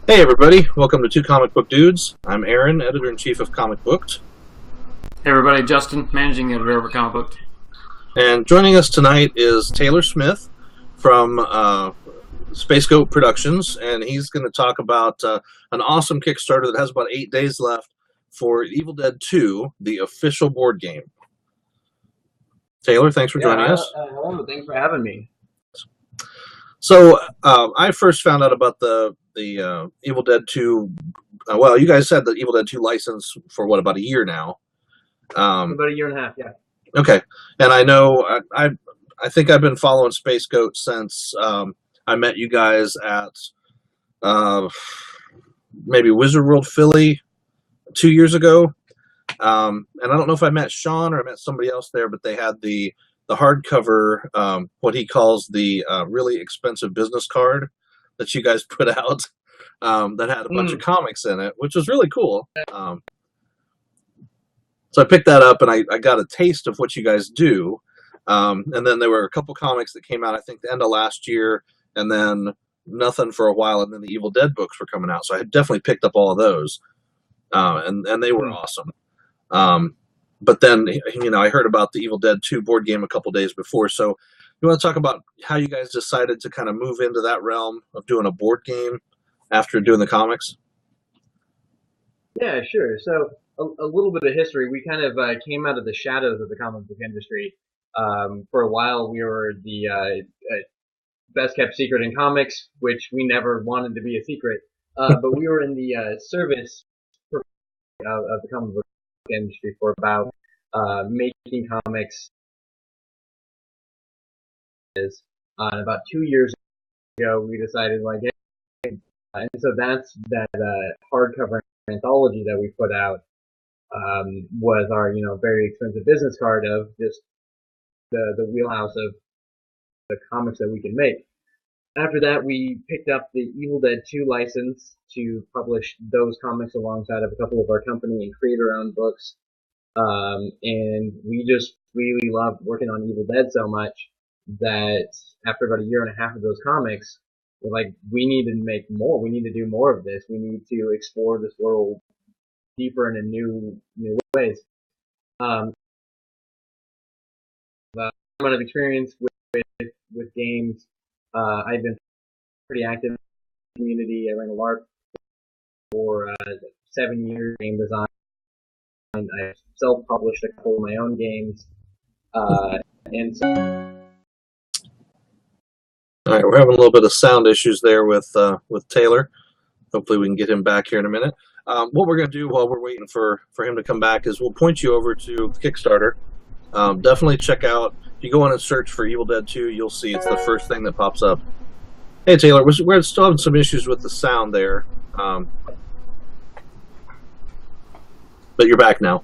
Hey everybody, welcome to Two Comic Book Dudes. I'm Aaron, editor-in-chief of Comic Booked. Hey everybody, Justin, managing editor over Comic Book. And joining us tonight is Taylor Smith from Space Goat Productions, and he's going to talk about an awesome Kickstarter that has about 8 days left for Evil Dead 2, the official board game. Taylor, thanks for joining us. Hello, thanks for having me. So I first found out about the Evil Dead 2. Well, you guys had the Evil Dead 2 license for what, about a year now? About a year and a half, yeah. Okay, and I know I think I've been following Space Goat since I met you guys at maybe Wizard World Philly 2 years ago, and I don't know if I met Sean or I met somebody else there, but they had the hardcover, what he calls the really expensive business card that you guys put out, that had a bunch of comics in it, which was really cool. So I picked that up and I got a taste of what you guys do. And then there were a couple comics that came out, I think, the end of last year, and then nothing for a while, and then the Evil Dead books were coming out. So I definitely picked up all of those, and they were awesome. But then, I heard about the Evil Dead 2 board game a couple days before. So you want to talk about how you guys decided to kind of move into that realm of doing a board game after doing the comics? Yeah, sure. So a little bit of history. We kind of came out of the shadows of the comic book industry. For a while, we were the best kept secret in comics, which we never wanted to be a secret. But we were in the service of the comic book industry for about making comics. And about 2 years ago, we decided, like, hey, and so that's that hardcover anthology that we put out, was our, very expensive business card of just the wheelhouse of the comics that we can make. After that, we picked up the Evil Dead 2 license to publish those comics alongside of a couple of our company and create our own books. And we just really loved working on Evil Dead so much that after about a year and a half of those comics, we're like, we need to make more. We need to do more of this. We need to explore this world deeper and in new ways. The amount of experience with games, I've been pretty active in the community. I ran a LARP for 7 years, game design. I self-published a couple of my own games, and so. All right, we're having a little bit of sound issues there with Taylor. Hopefully we can get him back here in a minute. What we're going to do while we're waiting for him to come back is we'll point you over to Kickstarter. Definitely check out, if you go on and search for Evil Dead 2, you'll see it's the first thing that pops up. Hey Taylor, we're still having some issues with the sound there, but you're back now.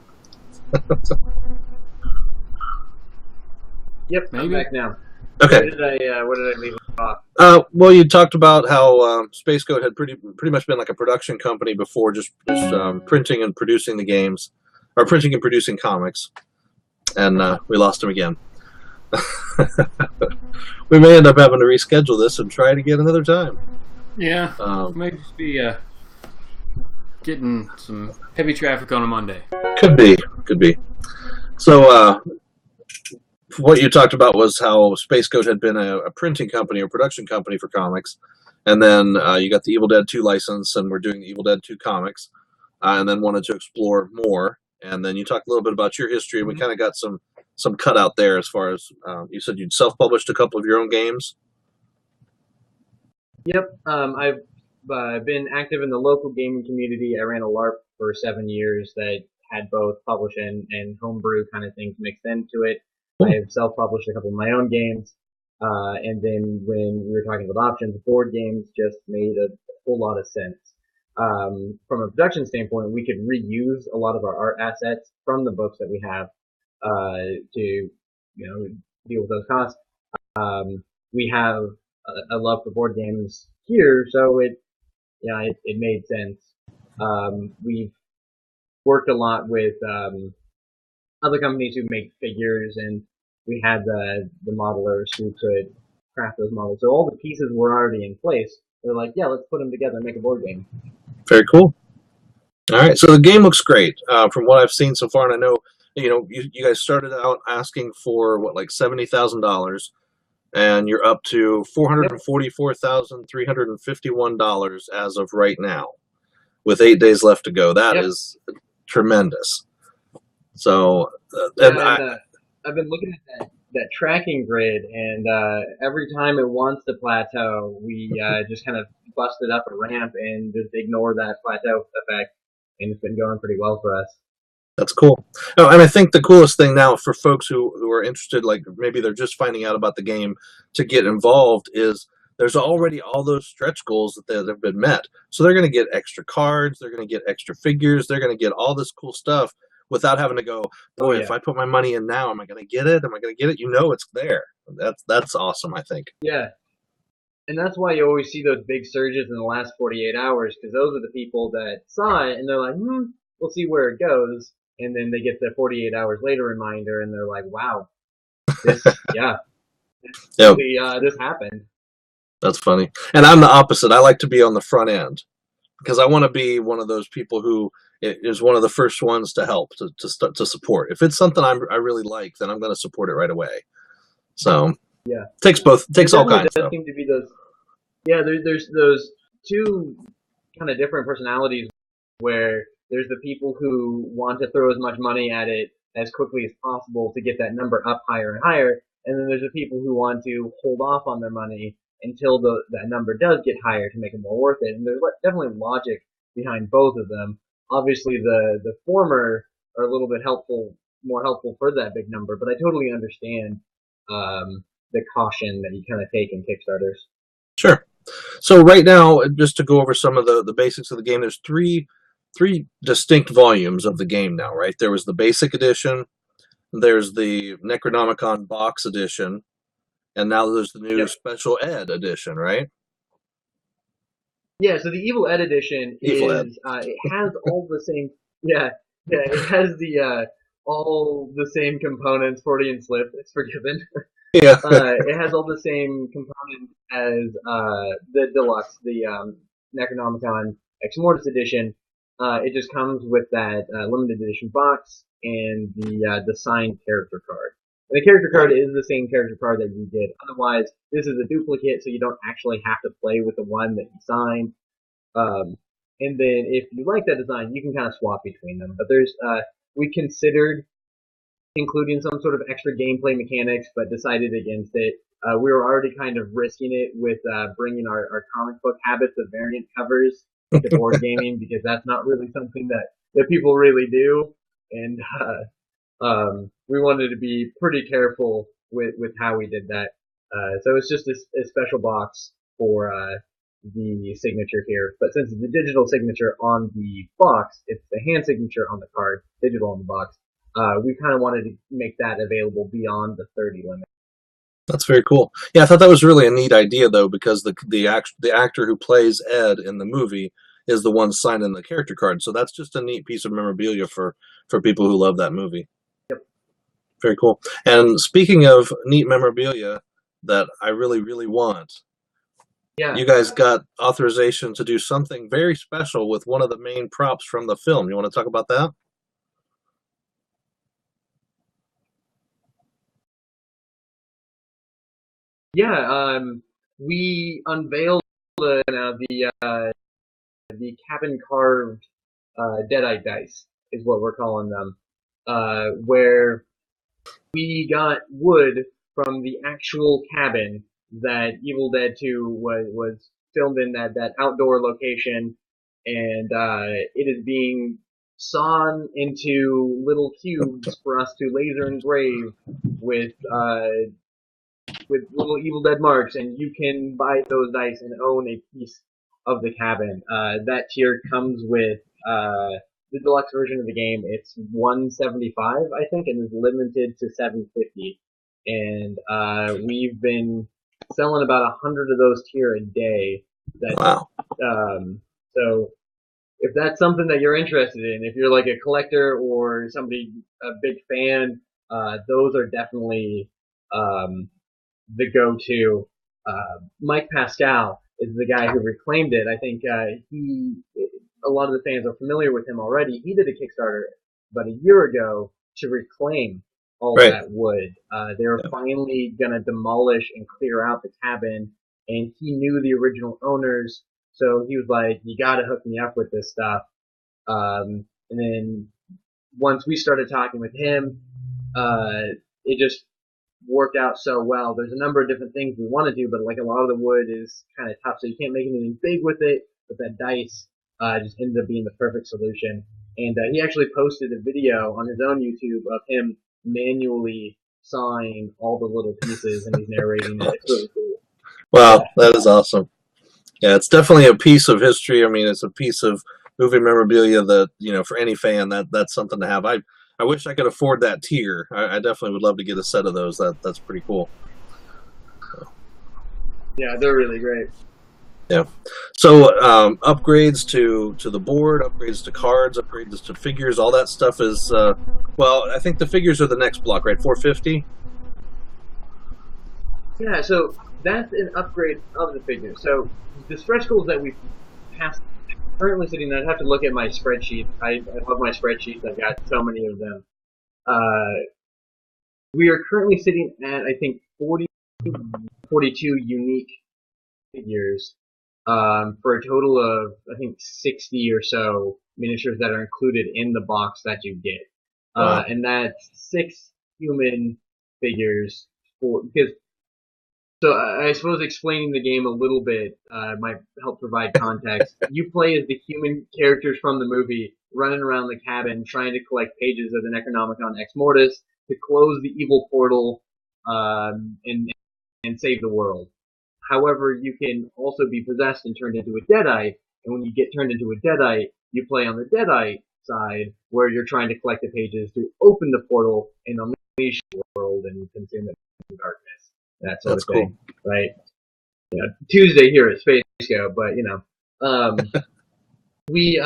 Yep, I'm back now. Okay. Where did I leave off? Well, you talked about how Space Goat had pretty much been like a production company before, just printing and producing the games, or printing and producing comics, and we lost him again. We may end up having to reschedule this and try it again another time. Yeah, might just be getting some heavy traffic on a Monday. Could be. So what you talked about was how Space Goat had been a printing company or production company for comics, and then you got the Evil Dead 2 license, and we're doing the Evil Dead 2 comics, and then wanted to explore more. And then you talked a little bit about your history, and we kind of got some cut out there as far as you said you'd self-published a couple of your own games. Yep, I've been active in the local gaming community. I ran a LARP for 7 years that had both publish and homebrew kind of things mixed into it. I have self-published a couple of my own games, and then when we were talking about options, board games just made a whole lot of sense. From a production standpoint, we could reuse a lot of our art assets from the books that we have to deal with those costs. We have a love for board games here, so it made sense. We've worked a lot with other companies who make figures, and we had the modelers who could craft those models. So all the pieces were already in place. they're like, yeah, let's put them together and make a board game. Very cool. All right, so the game looks great from what I've seen so far, and I know you guys started out asking for what, like $70,000, and you're up to $444,351 as of right now, with 8 days left to go. That is tremendous. So, I've been looking at that tracking grid, and every time it wants to plateau, we just kind of busted up a ramp and just ignore that plateau effect, and it's been going pretty well for us. That's cool. Oh, and I think the coolest thing now for folks who are interested, like maybe they're just finding out about the game to get involved, is there's already all those stretch goals that have been met. So they're going to get extra cards, they're going to get extra figures, they're going to get all this cool stuff without having to go, boy, if I put my money in now, am I going to get it? Am I going to get it? You know it's there. That's awesome, I think. Yeah. And that's why you always see those big surges in the last 48 hours, because those are the people that saw it, and they're like, we'll see where it goes. And then they get the 48 hours later reminder, and they're like, wow, this, this happened. That's funny. And I'm the opposite. I like to be on the front end, because I want to be one of those people who is one of the first ones to help, to support. If it's something I really like, then I'm going to support it right away. So takes all kinds. There seem to be those. Yeah, there's those two kind of different personalities where there's the people who want to throw as much money at it as quickly as possible to get that number up higher and higher, and then there's the people who want to hold off on their money until that number does get higher to make it more worth it. And there's definitely logic behind both of them. Obviously, the former are a little bit more helpful for that big number, but I totally understand the caution that you kind of take in Kickstarters. Sure. So right now, just to go over some of the basics of the game, there's three distinct volumes of the game now, right? There was the basic edition, there's the Necronomicon box edition, and now there's the new special ed edition, right? Yeah, so the Evil Ed edition it has all the same it has the all the same components, Freudian slip, it's forgiven. Yeah. It has all the same components as the deluxe, the Necronomicon Ex Mortis edition. It just comes with that limited edition box and the signed character card. And the character card is the same character card that you did. Otherwise, this is a duplicate, so you don't actually have to play with the one that you signed. And then if you like that design, you can kind of swap between them. But there's we considered including some sort of extra gameplay mechanics, but decided against it. We were already kind of risking it with bringing our comic book habits of variant covers to board gaming, because that's not really something that people really do. And we wanted to be pretty careful with how we did that. So it's just a special box for the signature here. But since it's the digital signature on the box, it's the hand signature on the card, digital on the box. We kind of wanted to make that available beyond the 30 limit. That's very cool. Yeah, I thought that was really a neat idea, though, because the actor who plays Ed in the movie is the one signing the character card. So that's just a neat piece of memorabilia for people who love that movie. Yep. Very cool. And speaking of neat memorabilia that I really, really want, you guys got authorization to do something very special with one of the main props from the film. You want to talk about that? Yeah, we unveiled the cabin carved Deadite dice is what we're calling them, where we got wood from the actual cabin that Evil Dead 2 was filmed in, that outdoor location, and it is being sawn into little cubes for us to laser engrave with little Evil Dead marks, and you can buy those dice and own a piece of the cabin. That tier comes with the deluxe version of the game. It's $175, I think, and is limited to $750. And we've been selling about 100 of those tier a day. Wow. So if that's something that you're interested in, if you're like a collector or somebody, a big fan, those are definitely the go-to. Mike Pascal is the guy who reclaimed it. I think a lot of the fans are familiar with him already. He did a Kickstarter about a year ago to reclaim all Right. that wood. They were finally gonna demolish and clear out the cabin, and he knew the original owners, so he was like, "You gotta hook me up with this stuff." And then once we started talking with him, it just worked out so well. There's a number of different things we want to do, but like a lot of the wood is kind of tough, so you can't make anything big with it. But that dice just ended up being the perfect solution. And he actually posted a video on his own YouTube of him manually sawing all the little pieces, and he's narrating it. It's really cool. Wow, that is awesome. Yeah, it's definitely a piece of history. I mean, it's a piece of movie memorabilia that, you know, for any fan, that's something to have. I wish I could afford that tier. I definitely would love to get a set of those. That's pretty cool. Yeah, they're really great. Yeah. So upgrades to the board, upgrades to cards, upgrades to figures, all that stuff is well, I think the figures are the next block, right? 450. Yeah, so that's an upgrade of the figure. So the stretch goals that we've passed, currently sitting there, I'd have to look at my spreadsheet. I love my spreadsheets. I've got so many of them. We are currently sitting at, I think, 42 unique figures, for a total of, I think, 60 or so miniatures that are included in the box that you get. Wow. And that's 6 human figures because, so I suppose explaining the game a little bit might help provide context. You play as the human characters from the movie, running around the cabin, trying to collect pages of the Necronomicon Ex Mortis to close the evil portal and save the world. However, you can also be possessed and turned into a Deadite, and when you get turned into a Deadite, you play on the Deadite side, where you're trying to collect the pages to open the portal and unleash the world and consume it in darkness. That sort of thing, right? You know, Tuesday here at Space Go, but you know, we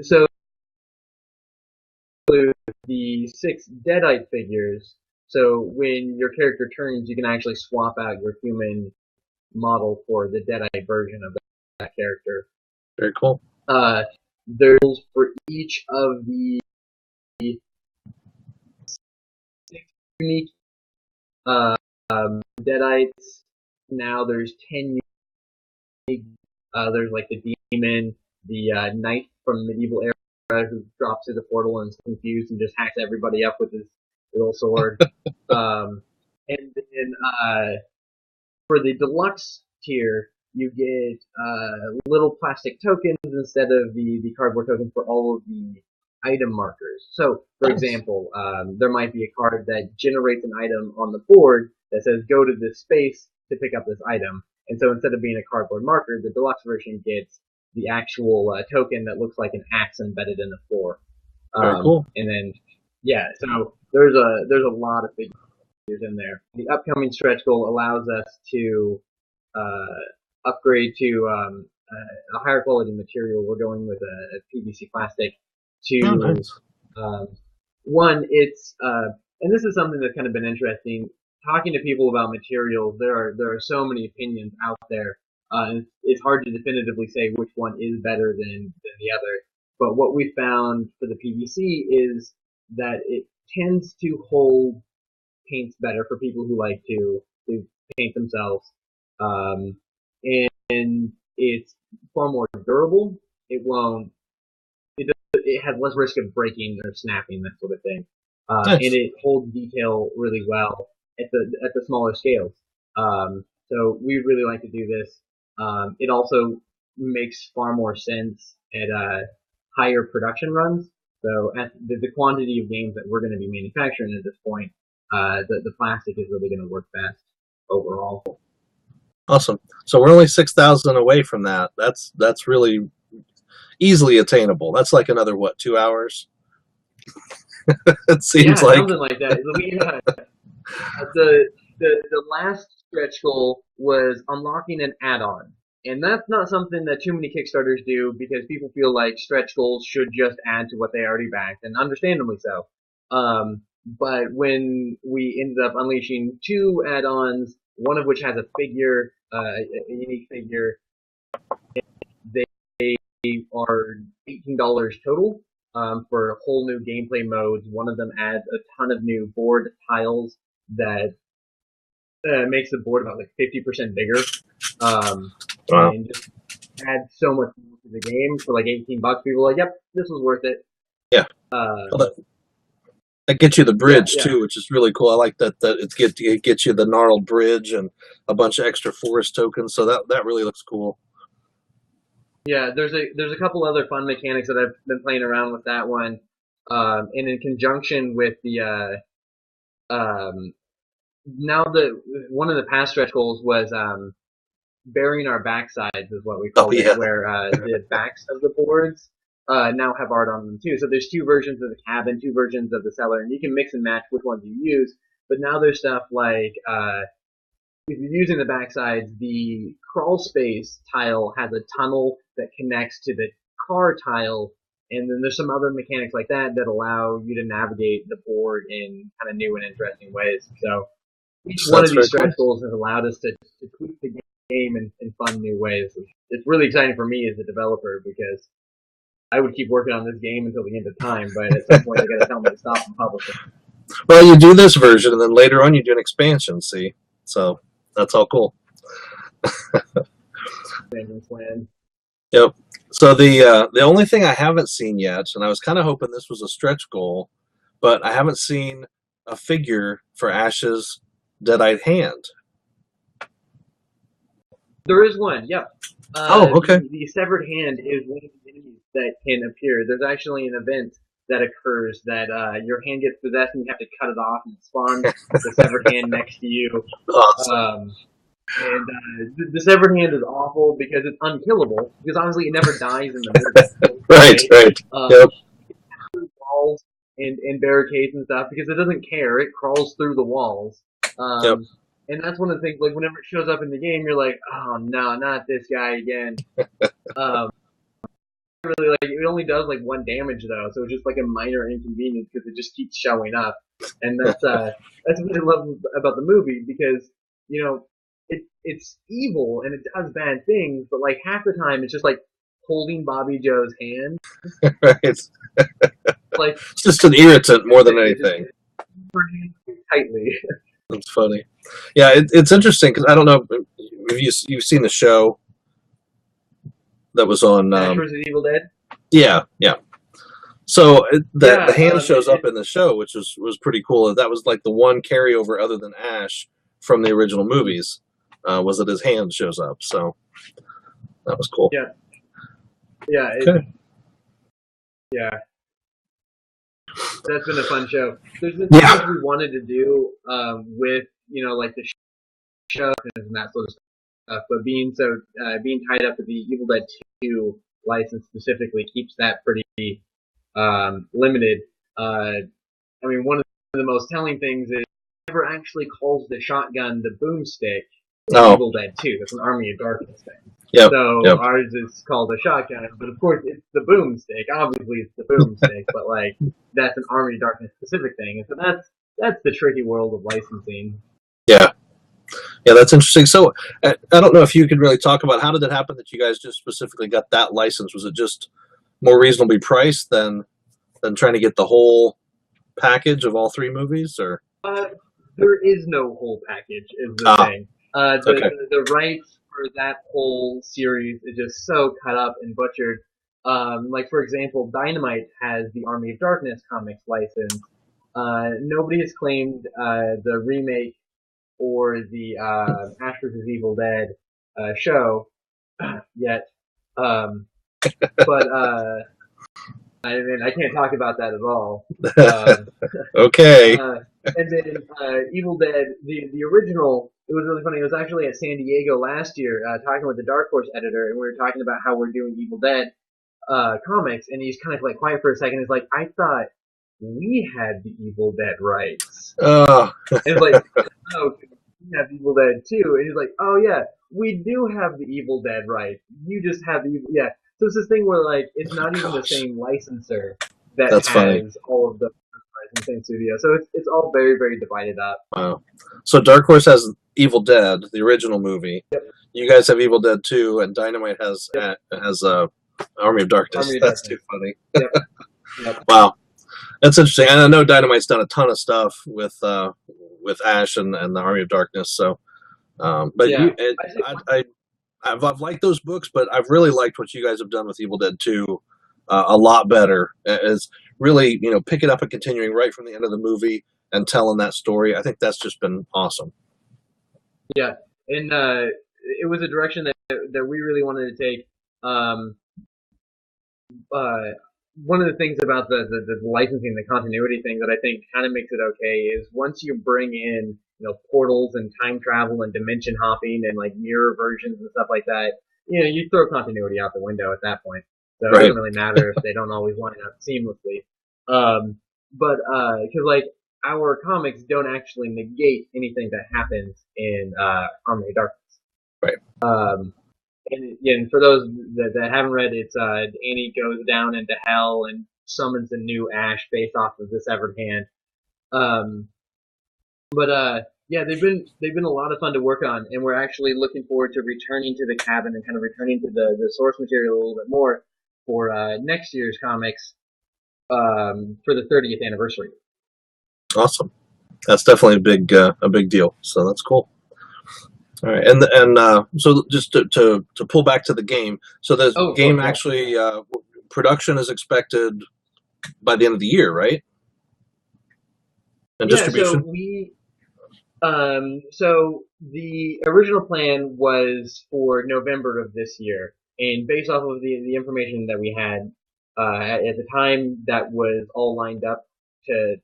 so the 6 Deadite figures. So when your character turns, you can actually swap out your human model for the Deadite version of that character. Very cool. There's for each of the 6 unique Deadites. Now there's 10 unique. There's like the demon, the knight from medieval era who drops through the portal and is confused and just hacks everybody up with his little sword. And then for the deluxe tier, you get little plastic tokens instead of the cardboard tokens for all of the item markers. So, for example, there might be a card that generates an item on the board that says go to this space to pick up this item. And so instead of being a cardboard marker, the deluxe version gets the actual token that looks like an axe embedded in the floor. Very cool. And then, yeah, so there's a lot of figures in there. The upcoming stretch goal allows us to upgrade to a higher quality material. We're going with a PVC plastic to one. It's and this is something that's kind of been interesting. Talking to people about materials, there are so many opinions out there. It's hard to definitively say which one is better than the other. But what we found for the PVC is that it tends to hold paints better for people who like to paint themselves. And it's far more durable. It has less risk of breaking or snapping, that sort of thing. Nice. And it holds detail really well at the smaller scales. So we really like to do this. It also makes far more sense at higher production runs. So at the quantity of games that we're going to be manufacturing at this point, the plastic is really going to work best overall. Awesome. So we're only 6,000 away from that. That's really easily attainable. That's like another 2 hours? It seems like something like that. The last stretch goal was unlocking an add-on. And that's not something that too many Kickstarters do because people feel like stretch goals should just add to what they already backed, and understandably so. But when we ended up unleashing 2 add-ons one of which has a figure, a unique figure. They are $18 total for whole new gameplay modes. One of them adds a ton of new board tiles that makes the board about like 50% bigger, Wow. and just adds so much more to the game for like $18. People are like, yep, this was worth it. Yeah. Well, that gets you the bridge too, which is really cool. I like that it gets you the Gnarled Bridge and a bunch of extra forest tokens. So that really looks cool. Yeah, there's a couple other fun mechanics that I've been playing around with that one, and in conjunction with the now one of the past stretch goals was burying our backsides is what we call it, where the backs of the boards now have art on them too. So there's two versions of the cabin, two versions of the cellar, and you can mix and match which ones you use. But now there's stuff like if you're using the backsides, the crawl space tile has a tunnel that connects to the car tile, and then there's some other mechanics like that that allow you to navigate the board in kind of new and interesting ways. So each one of these stretch goals has allowed us to tweak the game in fun new ways. It's really exciting for me as a developer because I would keep working on this game until the end of time, but at some point they got to tell me to stop and publish it. Well, you do this version, and then later on you do an expansion. See, so that's all cool. Yep. So the only thing I haven't seen yet, and I was kind of hoping this was a stretch goal, but I haven't seen a figure for Ash's Dead-Eyed Hand. There is one. Yep. Okay. The severed hand is one of the enemies that can appear. There's actually an event that occurs that your hand gets possessed and you have to cut it off and it spawns the severed hand next to you. Awesome. And the severed hand is awful because it's unkillable because honestly it never dies in the movie. Right. Yep. Through walls and barricades and stuff because it doesn't care. It crawls through the walls. Yep. And that's one of the things, like, whenever it shows up in the game, you're like, oh, no, not this guy again. Really, like, it only does, like, 1 damage, though, so it's just, like, a minor inconvenience because it just keeps showing up. And that's what I love about the movie because, you know, it's evil and it does bad things, but, like, half the time it's just, like, holding Bobby Joe's hand. Right. Like, it's just an irritant more than anything. Tightly. That's funny. Yeah, it's interesting because I don't know if you've seen the show that was on Ash vs. Evil Dead. Yeah. So the hand shows up in the show, which was pretty cool. That was like the one carryover other than Ash from the original movies was that his hand shows up. So that was cool. Yeah. That's been a fun show. There's been things we wanted to do with, you know, like the show and that sort of stuff, but being tied up with the Evil Dead 2 license specifically keeps that pretty limited. I mean, one of the most telling things is he never actually calls the shotgun the boomstick in Evil Dead 2. That's an Army of Darkness thing. Ours is called a shotgun, but of course it's the boomstick. Obviously it's the boomstick, but like that's an Army of Darkness specific thing. And so that's the tricky world of licensing. Yeah, that's interesting. So I don't know if you could really talk about how did it happen that you guys just specifically got that license? Was it just more reasonably priced than trying to get the whole package of all 3 movies, or? There is no whole package, is the thing. The rights for that whole series is just so cut up and butchered. Like, for example, Dynamite has the Army of Darkness comics license. Nobody has claimed the remake or the Ash vs. Evil Dead show yet. But I mean, I can't talk about that at all. Okay. And then Evil Dead, the original, it was really funny. It was actually at San Diego last year, talking with the Dark Horse editor, and we were talking about how we're doing Evil Dead comics, and he's kind of like quiet for a second. He's like, I thought we had the Evil Dead rights. And it's like, oh, we have Evil Dead too. And he's like, oh yeah, we do have the Evil Dead rights. You just have the Evil, yeah. So it's this thing where like it's not even the same licensor that has all of the in the same studio. So it's all very, very divided up. Wow. So Dark Horse has Evil Dead, the original movie. Yep. You guys have Evil Dead 2, and Dynamite has Army of Darkness. Army of That's Darkness. too funny. Yep. Yep. Wow, that's interesting. And I know Dynamite's done a ton of stuff with Ash and the Army of Darkness. So, but Yeah. I've liked those books, but I've really liked what you guys have done with Evil Dead 2 a lot better. It's really, pick it up and continuing right from the end of the movie and telling that story. I think that's just been awesome. Yeah, and it was a direction that we really wanted to take. One of the things about the licensing, the continuity thing that I think kind of makes it okay is once you bring in portals and time travel and dimension hopping and like mirror versions and stuff like that, you throw continuity out the window at that point. So Right. It doesn't really matter if they don't always line up seamlessly. But because like our comics don't actually negate anything that happens in Army of Darkness. Right. And for those that haven't read, it's Annie goes down into hell and summons a new Ash based off of the severed hand. Yeah, they've been a lot of fun to work on, and we're actually looking forward to returning to the cabin and kind of returning to the source material a little bit more for next year's comics for the 30th anniversary. Awesome. That's definitely a big deal. So that's cool. All right, and so just to pull back to the game. So the game actually production is expected by the end of the year, right? And distribution. So the original plan was for November of this year, and based off of the information that we had at the time, that was all lined up to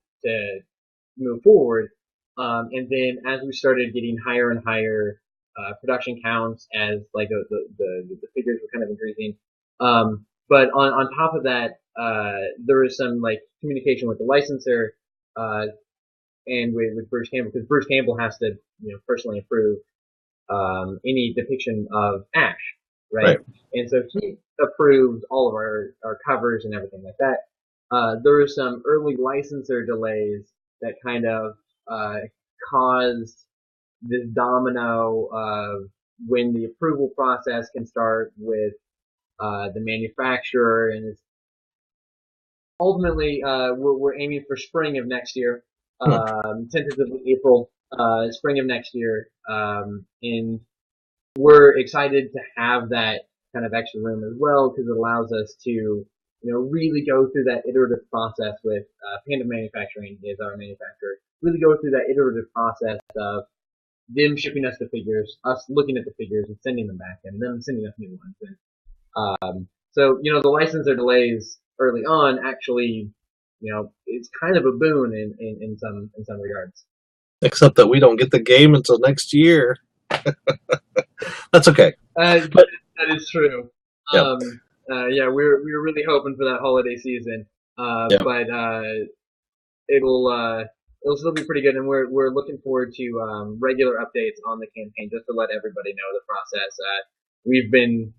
move forward. And then as we started getting higher and higher production counts, as like the figures were kind of increasing, but on top of that, there was some like communication with the licensor. And with Bruce Campbell, because Bruce Campbell has to, personally approve any depiction of Ash, right? And so he approved all of our covers and everything like that. There were some early licensor delays that kind of caused this domino of when the approval process can start with the manufacturer, and it's ultimately we're aiming for spring of next year. Tentatively April, spring of next year, and we're excited to have that kind of extra room as well, because it allows us to, really go through that iterative process with Panda Manufacturing is our manufacturer. Really go through that iterative process of them shipping us the figures, us looking at the figures and sending them back, and them sending us new ones. And so the licensor delays early on actually, it's kind of a boon in some regards. Except that we don't get the game until next year. That's okay. But that is true. Yep. Yeah, we're really hoping for that holiday season. Yep. But it'll still be pretty good, and we're looking forward to regular updates on the campaign, just to let everybody know the process. We've been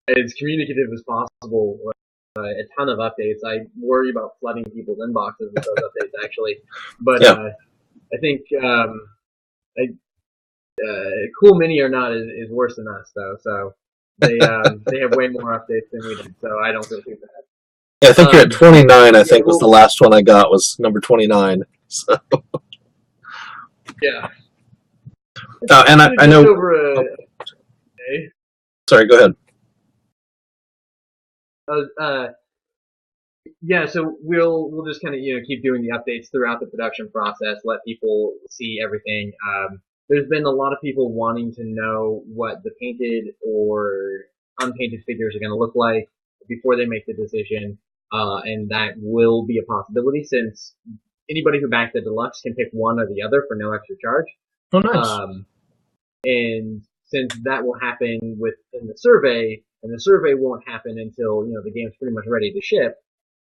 as communicative as possible. A ton of updates. I worry about flooding people's inboxes with those updates, actually. But I think Cool Mini or not is worse than us, though. So they have way more updates than we do. So I don't feel too bad. Yeah, I think you're at 29. I think was the last one I got was number 29. So. Yeah. And I know. Sorry, go ahead. Yeah, so we'll just kind of keep doing the updates throughout the production process, let people see everything. There's been a lot of people wanting to know what the painted or unpainted figures are going to look like before they make the decision, and that will be a possibility since anybody who backed the deluxe can pick one or the other for no extra charge. Oh, nice. And since that will happen within the survey, and the survey won't happen until the game's pretty much ready to ship,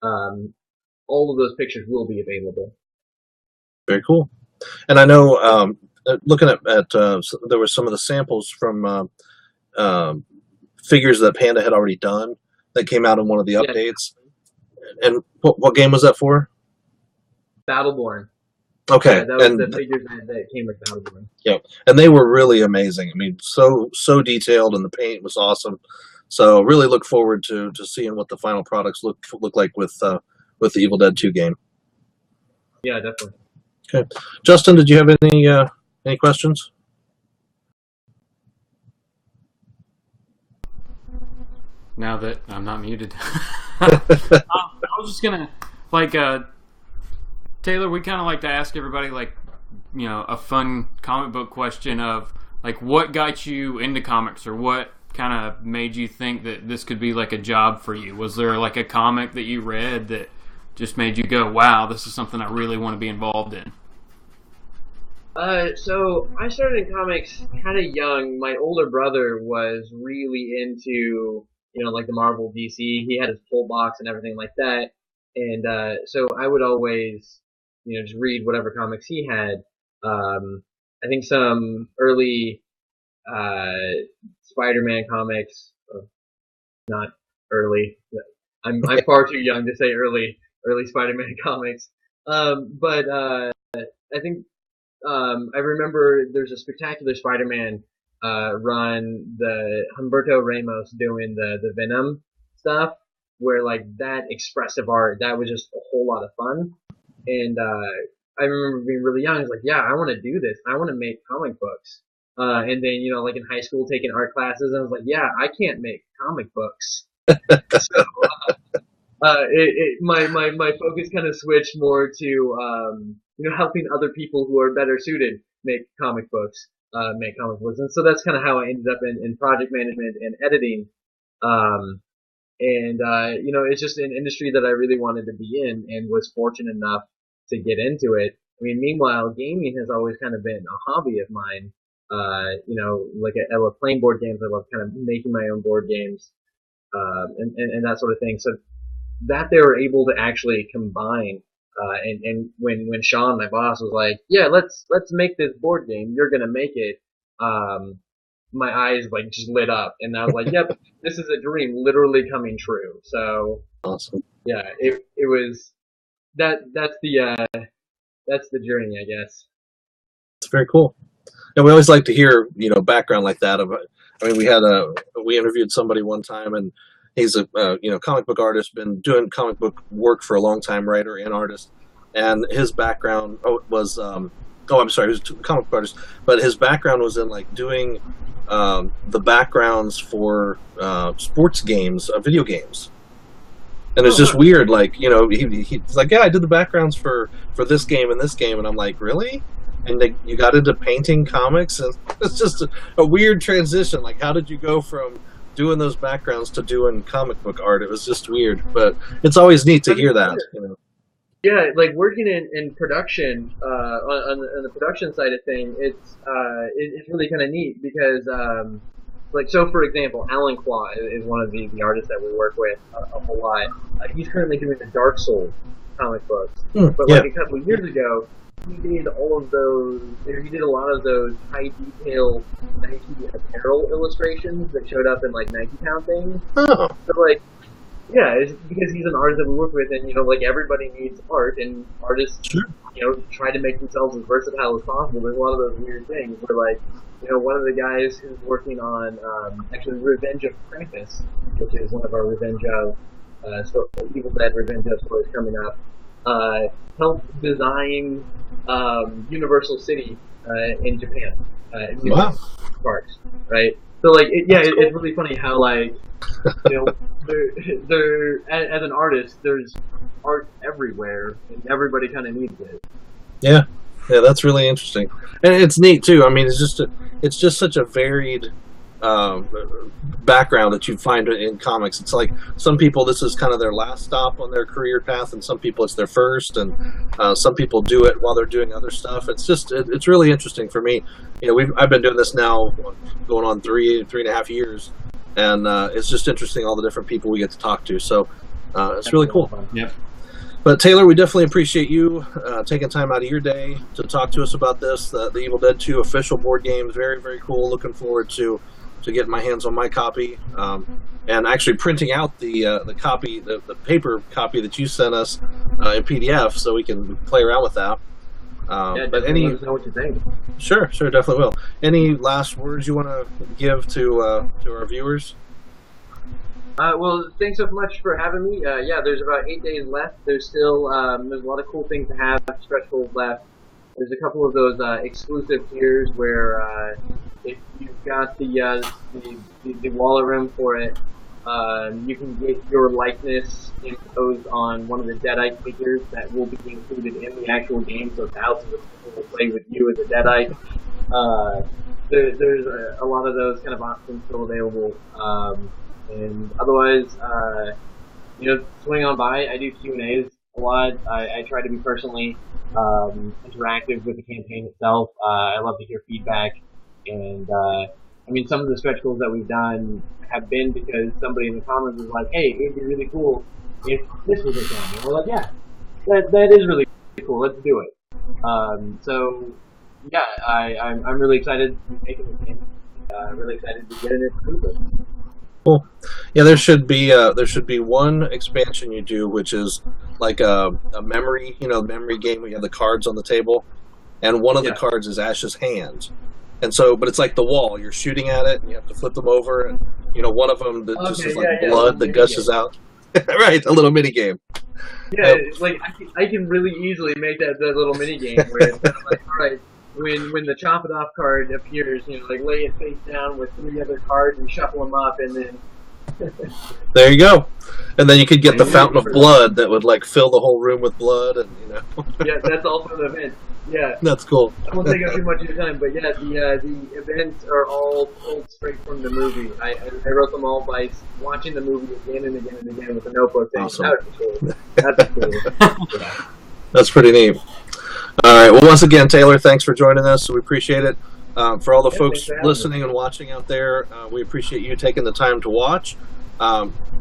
all of those pictures will be available. Very cool. And I know, looking at there were some of the samples from figures that Panda had already done that came out in one of the updates. And what game was that for? Battleborn. Okay, Yeah, that was and the figures that came with Battleborn. yep, and they were really amazing. I mean, so detailed, and the paint was awesome. So really look forward to seeing what the final products look like with the Evil Dead 2 game. Yeah, definitely. Okay, Justin, did you have any questions? Now that I'm not muted. I was just gonna Taylor, we kind of like to ask everybody a fun comic book question of what got you into comics, or what kind of made you think that this could be like a job for you? Was there like a comic that you read that just made you go, wow, this is something I really want to be involved in? So I started in comics kind of young. My older brother was really into, like the Marvel, DC. He had his full box and everything like that. And, so I would always, just read whatever comics he had. I think some early, Spider-Man comics, not early. I'm far too young to say early Spider-Man comics. But I think, I remember there's a spectacular Spider-Man run, the Humberto Ramos doing the Venom stuff, where that expressive art, that was just a whole lot of fun. And I remember being really young. I was like, yeah, I want to do this. I want to make comic books. And then in high school taking art classes, I was like, yeah, I can't make comic books. So my focus kind of switched more to helping other people who are better suited make comic books. And so that's kind of how I ended up in project management and editing. It's just an industry that I really wanted to be in, and was fortunate enough to get into it. I mean, meanwhile, gaming has always kind of been a hobby of mine. I love playing board games. I love kind of making my own board games, and that sort of thing. So that they were able to actually combine. And when Sean, my boss, was like, yeah, let's make this board game, you're gonna make it, my eyes just lit up, and I was like, yep, this is a dream literally coming true. So Awesome. yeah, it was that's the journey, I guess. It's very cool. And we always like to hear, background like that. I mean, we interviewed somebody one time, and he's a comic book artist, been doing comic book work for a long time, writer and artist. And his background was he was a comic book artist, but his background was in doing the backgrounds for sports games, video games. And it's just weird, he's like, yeah, I did the backgrounds for this game and this game, and I'm like, really? And you got into painting comics, and it's just a weird transition. Like, how did you go from doing those backgrounds to doing comic book art? It was just weird, but it's always neat to hear that. Yeah, working in production, on the production side of things, it's really kind of neat because, so for example, Alan Claw is one of the artists that we work with a whole lot. He's currently doing the Dark Souls comic books, but a couple of years ago, he did all of those. He did a lot of those high detail Nike apparel illustrations that showed up in Nike Town things. Oh. So yeah, it's because he's an artist that we work with, and everybody needs art, and artists try to make themselves as versatile as possible. There's a lot of those weird things where one of the guys who's working on actually Revenge of Krampus, which is one of our Revenge of Evil Dead Revenge of stories coming up, helped design Universal City in Japan. Wow. Parks, right? So it's really funny how there as an artist, there's art everywhere, and everybody kind of needs it. Yeah, that's really interesting, and it's neat too. I mean, it's just such a varied background that you find in comics. It's like some people, this is kind of their last stop on their career path, and some people it's their first, and some people do it while they're doing other stuff. It's really interesting for me. I've been doing this now going on 3.5 years, and it's just interesting all the different people we get to talk to. So it's really cool. Yep. But Taylor, we definitely appreciate you taking time out of your day to talk to us about this. The Evil Dead 2 official board game is very, very cool. Looking forward to getting my hands on my copy, and actually printing out the copy, the paper copy that you sent us in PDF, so we can play around with that. Yeah, But definitely let us know what you think. Sure, definitely will. Any last words you want to give to our viewers? Well, thanks so much for having me. Yeah, there's about 8 days left. There's still there's a lot of cool things to have, stretch goals left. There's a couple of those exclusive tiers where if you've got the wallet room for it, you can get your likeness imposed on one of the Deadite figures that will be included in the actual game, so thousands of people will play with you as a Deadite. There's a lot of those kind of options still available. And otherwise, swing on by. I do Q&As a lot. I try to be personally interactive with the campaign itself. I love to hear feedback. And, some of the stretch goals that we've done have been because somebody in the comments was like, hey, it'd be really cool if this was a thing. And we're like, yeah, that is really cool. Let's do it. I'm really excited to make it again. Really excited to get in it. Cool. Yeah, there should be one expansion you do, which is like a memory, memory game where you have the cards on the table, and one of the cards is Ash's hand, and so, but it's like the wall. You're shooting at it, and you have to flip them over, and one of them that just is like blood that gushes out. Right, a little mini game. Yeah, like I can really easily make that little mini game where it's kind of like, all right. When the chop it off card appears, lay it face down with 3 other cards and shuffle them up, and then there you go. And then you could get the fountain of blood that would fill the whole room with blood, and Yeah, that's all for the event. Yeah, that's cool. I won't take up too much of your time, but yeah, the events are all pulled straight from the movie. I wrote them all by watching the movie again and again and again with a notebook. Awesome. That would be cool. That's cool. Yeah. That's pretty neat. All right. Well, once again, Taylor, thanks for joining us. We appreciate it. For all the folks listening and watching out there, we appreciate you taking the time to watch.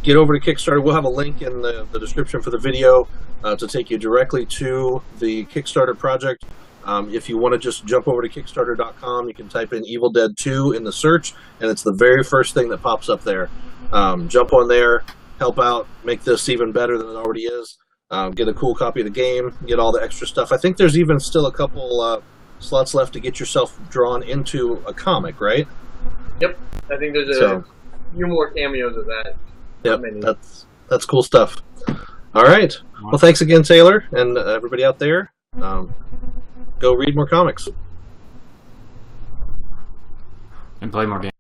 Get over to Kickstarter. We'll have a link in the description for the video to take you directly to the Kickstarter project. If you want to just jump over to Kickstarter.com, you can type in Evil Dead 2 in the search, and it's the very first thing that pops up there. Jump on there, help out, make this even better than it already is. Get a cool copy of the game, get all the extra stuff. I think there's even still a couple slots left to get yourself drawn into a comic, right? Yep. I think there's a few more cameos of that. Yep, that's cool stuff. All right. Well, thanks again, Taylor, and everybody out there. Go read more comics. And play more games.